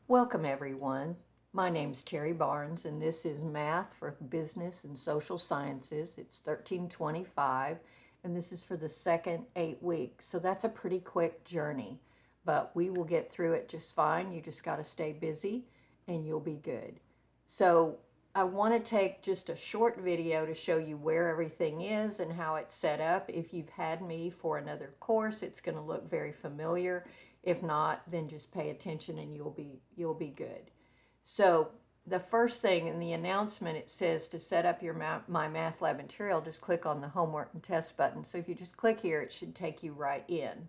Welcome everyone. My name's Terry Barnes and this is Math for Business and Social Sciences. It's 1325 and this is for the second 8 weeks. So that's a pretty quick journey, but we will get through it just fine. You just got to stay busy and you'll be good. So I want to take just a short video to show you where everything is and how it's set up. If you've had me for another course, it's going to look very familiar. If not, then just pay attention and you'll be good. So the first thing in the announcement, it says to set up your My Math Lab material, just click on the homework and test button. So if you just click here, it should take you right in.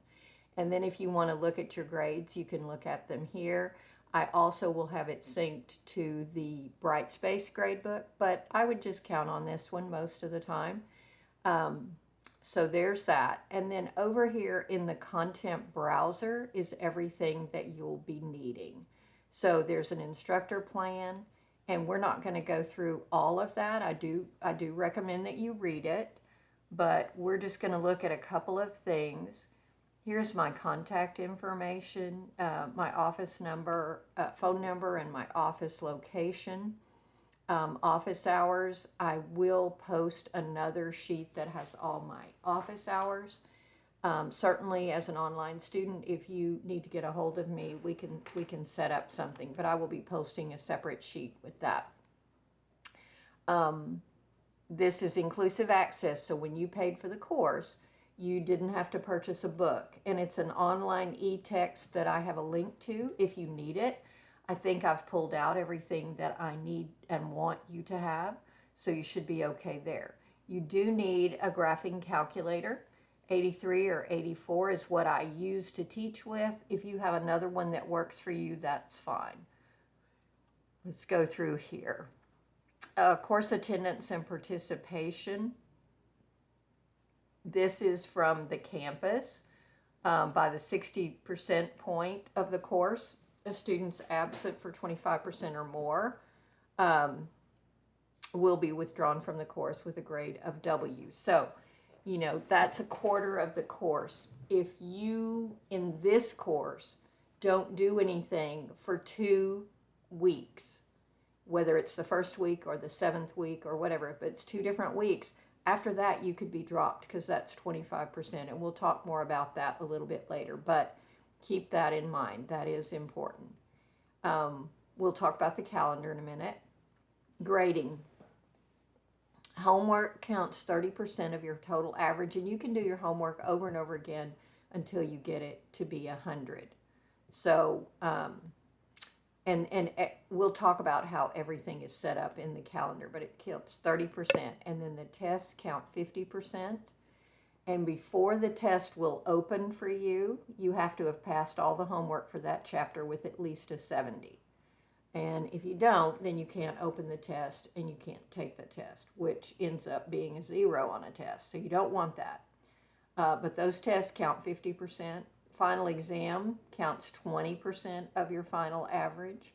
And then if you want to look at your grades, you can look at them here. I also will have it synced to the Brightspace gradebook, but I would just count on this one most of the time. So there's that. And then over here in the content browser is everything that you'll be needing. So there's an instructor plan, and we're not going to go through all of that. I do recommend that you read it, but we're just going to look at a couple of things. Here's my contact information, my office number, phone number, and my office location. Office hours, I will post another sheet that has all my office hours. Certainly as an online student, if you need to get a hold of me, we can set up something, but I will be posting a separate sheet with that. This is inclusive access, so when you paid for the course, you didn't have to purchase a book, and it's an online e-text that I have a link to if you need it. I think I've pulled out everything that I need and want you to have, so you should be okay there. You do need a graphing calculator. 83 or 84 is what I use to teach with. If you have another one that works for you, that's fine. Let's go through here. Course attendance and participation. This is from the campus. By the 60% point of the course, a student's absent for 25% or more will be withdrawn from the course with a grade of W. So, you know, that's a quarter of the course. If you, in this course, don't do anything for 2 weeks, whether it's the first week or the 7th week or whatever, but it's 2 different weeks, after that you could be dropped because that's 25%. And we'll talk more about that a little bit later, but keep that in mind. That is important. We'll talk about the calendar in a minute. Grading. Homework counts 30% of your total average, and you can do your homework over and over again until you get it to be 100. So, and we'll talk about how everything is set up in the calendar, but it counts 30%, and then the tests count 50%. And before the test will open for you, you have to have passed all the homework for that chapter with at least a 70. And if you don't, then you can't open the test and you can't take the test, which ends up being a 0 on a test. So you don't want that. But those tests count 50%. Final exam counts 20% of your final average.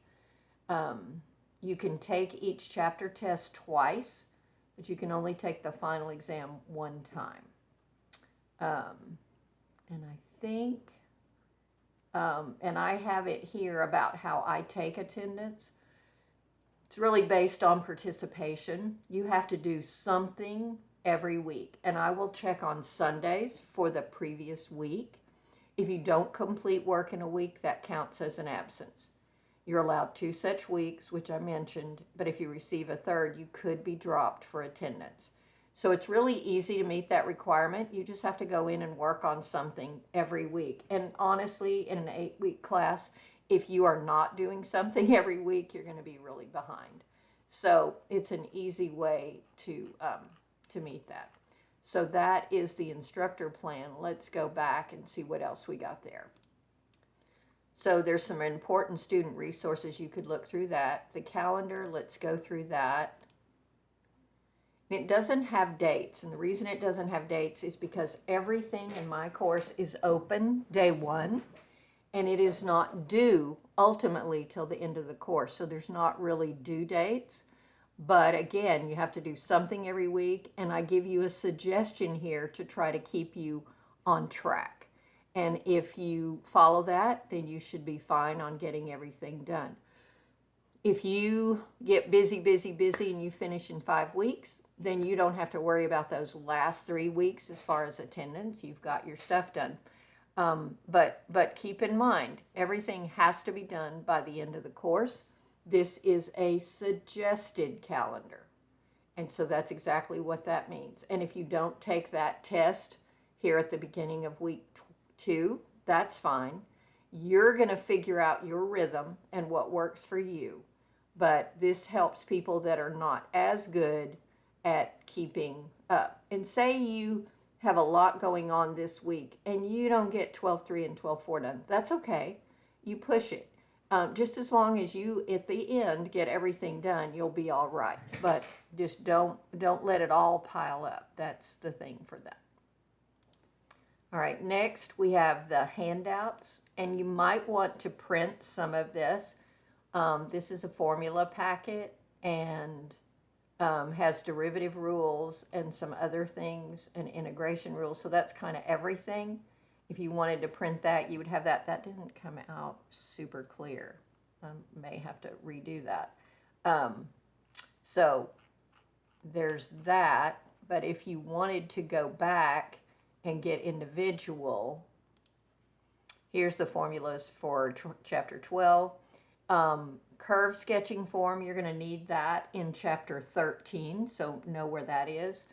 You can take each chapter test twice, but you can only take the final exam 1 time. And I think, and I have it here about how I take attendance. It's really based on participation. You have to do something every week, and I will check on Sundays for the previous week. If you don't complete work in a week, that counts as an absence. You're allowed 2 such weeks, which I mentioned, but if you receive a third, you could be dropped for attendance. So it's really easy to meet that requirement. You just have to go in and work on something every week. And honestly, in an 8-week class, if you are not doing something every week, you're going to be really behind. So it's an easy way to meet that. So that is the instructor plan. Let's go back and see what else we got there. So there's some important student resources. You could look through that. The calendar, let's go through that. It doesn't have dates, and the reason it doesn't have dates is because everything in my course is open day 1, and it is not due ultimately till the end of the course. So there's not really due dates, but again, you have to do something every week, and I give you a suggestion here to try to keep you on track. And if you follow that, then you should be fine on getting everything done. If you get busy, busy, busy, and you finish in 5 weeks, then you don't have to worry about those last 3 weeks as far as attendance. You've got your stuff done. But keep in mind, everything has to be done by the end of the course. This is a suggested calendar. And so that's exactly what that means. And if you don't take that test here at the beginning of week 2, that's fine. You're going to figure out your rhythm and what works for you. But this helps people that are not as good at keeping up. And say you have a lot going on this week and you don't get 12.3 and 12.4 done. That's okay. You push it. Just as long as you, at the end, get everything done, you'll be all right. But just don't let it all pile up. That's the thing for that. All right, next we have the handouts, and you might want to print some of this. This is a formula packet and has derivative rules and some other things and integration rules. So that's kind of everything. If you wanted to print that, you would have that. That doesn't come out super clear. May have to redo that. So there's that. But if you wanted to go back and get individual, here's the formulas for chapter 12. Curve sketching form, you're going to need that in chapter 13, so know where that is.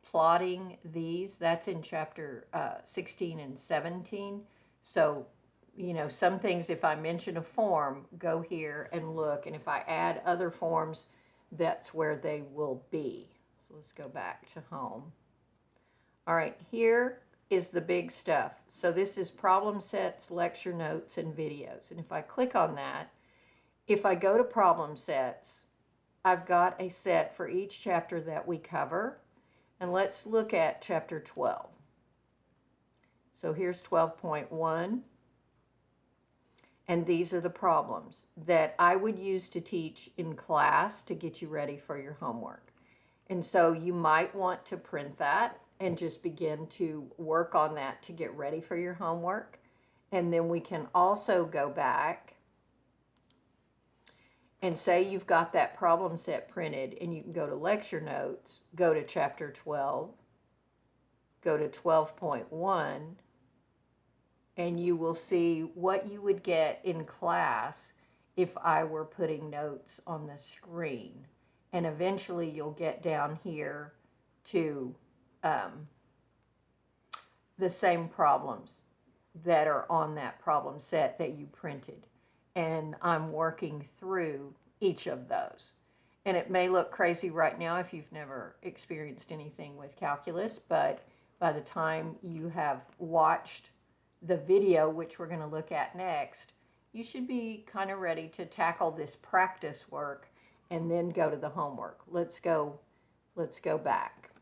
Plotting these, that's in chapter 16 and 17. So, you know, some things, if I mention a form, go here and look. And if I add other forms, that's where they will be. So let's go back to home. All right, here is the big stuff. So this is problem sets, lecture notes, and videos. And if I click on that, if I go to problem sets, I've got a set for each chapter that we cover. And let's look at chapter 12. So here's 12.1. And these are the problems that I would use to teach in class to get you ready for your homework. And so you might want to print that and just begin to work on that to get ready for your homework. And then we can also go back and say you've got that problem set printed, and you can go to lecture notes, go to chapter 12, go to 12.1, and you will see what you would get in class if I were putting notes on the screen. And eventually you'll get down here to the same problems that are on that problem set that you printed. And I'm working through each of those. And it may look crazy right now if you've never experienced anything with calculus, but by the time you have watched the video, which we're going to look at next, you should be kind of ready to tackle this practice work and then go to the homework. Let's go back.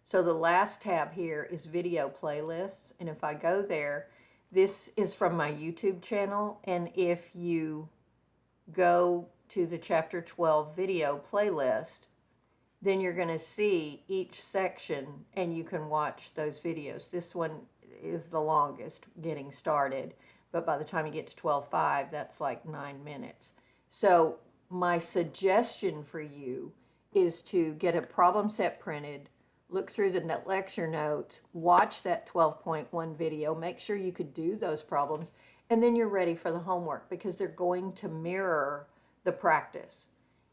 So the last tab here is video playlists. And if I go there, this is from my YouTube channel, and if you go to the chapter 12 video playlist, then you're going to see each section and you can watch those videos. This one is the longest getting started, but by the time you get to 12.5, that's like 9 minutes. So my suggestion for you is to get a problem set printed, look through the lecture notes, watch that 12.1 video, make sure you could do those problems, and then you're ready for the homework because they're going to mirror the practice.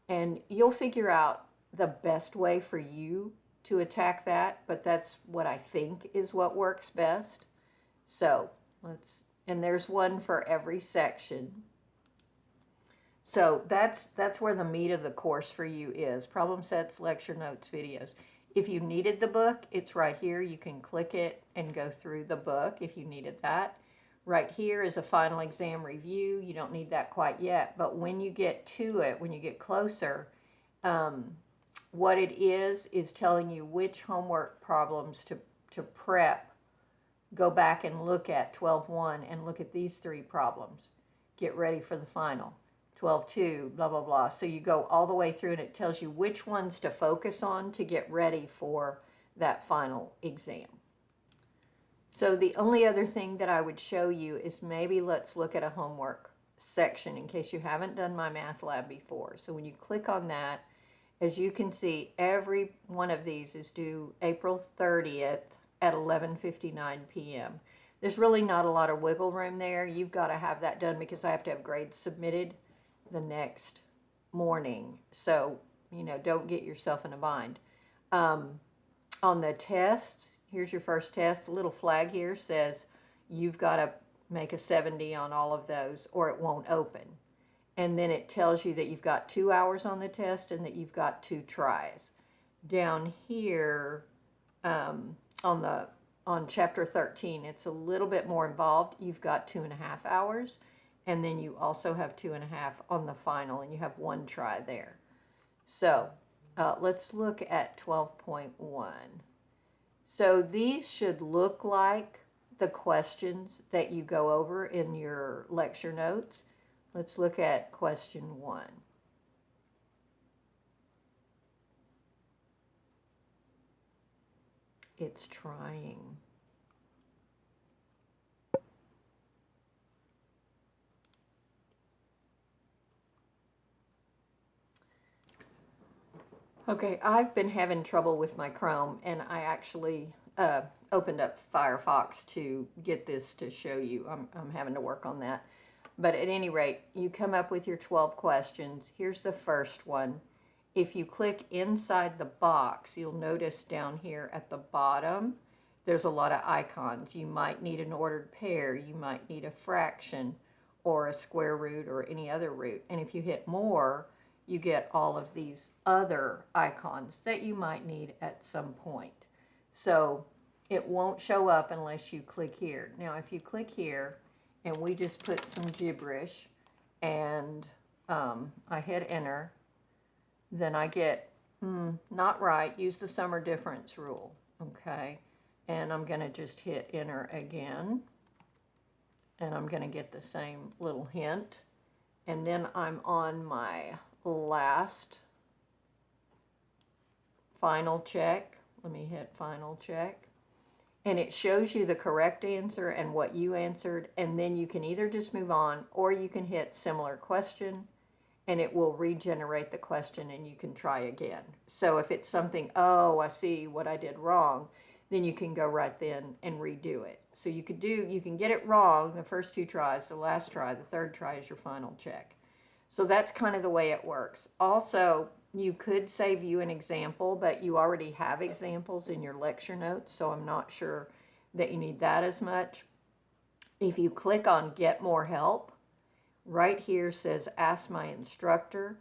And you'll figure out the best way for you to attack that, but that's what I think is what works best. So and there's one for every section. So that's where the meat of the course for you is. Problem sets, lecture notes, videos. If you needed the book, it's right here. You can click it and go through the book if you needed that. Right here is a final exam review. You don't need that quite yet, but when you get to it, when you get closer, what it is telling you which homework problems to prep. Go back and look at 12.1 and look at these 3 problems. Get ready for the final. 12.2, blah, blah, blah. So you go all the way through and it tells you which ones to focus on to get ready for that final exam. So the only other thing that I would show you is maybe let's look at a homework section in case you haven't done My Math Lab before. So when you click on that, as you can see, every one of these is due April 30th at 11:59 p.m. There's really not a lot of wiggle room there. You've got to have that done because I have to have grades submitted the next morning. So, you know, don't get yourself in a bind. On the test, here's your first test. The little flag here says you've got to make a 70 on all of those or it won't open. And then it tells you that you've got 2 hours on the test and that you've got 2 tries. Down here on chapter 13, it's a little bit more involved. You've got 2.5 hours, and then you also have 2.5 on the final, and you have 1 try there. So let's look at 12.1. So these should look like the questions that you go over in your lecture notes. Let's look at question 1. It's trying. Okay, I've been having trouble with my Chrome, and I actually opened up Firefox to get this to show you. I'm having to work on that. But at any rate, you come up with your 12 questions. Here's the first one. If you click inside the box, you'll notice down here at the bottom, there's a lot of icons. You might need an ordered pair, you might need a fraction, or a square root, or any other root. And if you hit more, you get all of these other icons that you might need at some point. So it won't show up unless you click here. Now, if you click here, and we just put some gibberish, and I hit enter, then I get, not right, use the sum or difference rule, okay? And I'm gonna just hit enter again, and I'm gonna get the same little hint, and then I'm on my last final check. Let me hit final check. And it shows you the correct answer and what you answered, and then you can either just move on or you can hit similar question and it will regenerate the question and you can try again. So if it's something, oh, I see what I did wrong, then you can go right then and redo it. So you can get it wrong the first 2 tries, the last try, the third try is your final check. So that's kind of the way it works. Also, you could say view an example, but you already have examples in your lecture notes, so I'm not sure that you need that as much. If you click on get more help, right here says ask my instructor.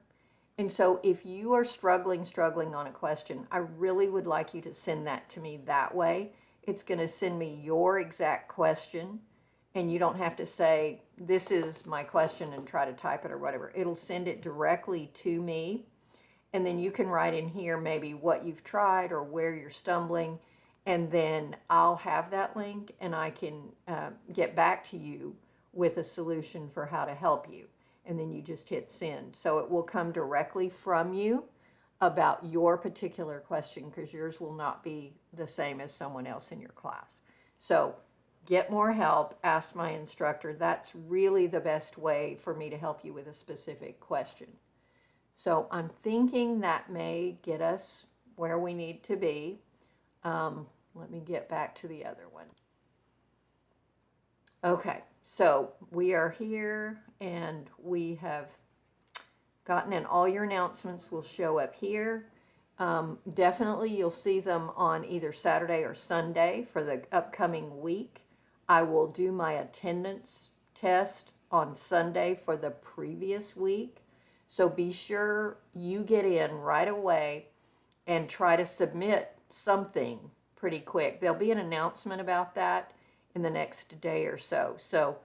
And so if you are struggling on a question, I really would like you to send that to me that way. It's going to send me your exact question, and you don't have to say, this is my question and try to type it or whatever. It'll send it directly to me. And then you can write in here maybe what you've tried or where you're stumbling. And then I'll have that link and I can get back to you with a solution for how to help you. And then you just hit send. So it will come directly from you about your particular question because yours will not be the same as someone else in your class. So get more help, ask my instructor. That's really the best way for me to help you with a specific question. So I'm thinking that may get us where we need to be. Let me get back to the other one. Okay, so we are here and we have gotten in. All your announcements will show up here. Definitely you'll see them on either Saturday or Sunday for the upcoming week. I will do my attendance test on Sunday for the previous week. So be sure you get in right away and try to submit something pretty quick. There'll be an announcement about that in the next day or so. So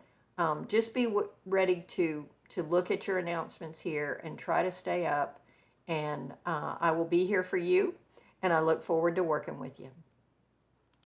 just be ready to look at your announcements here and try to stay up. And I will be here for you, and I look forward to working with you.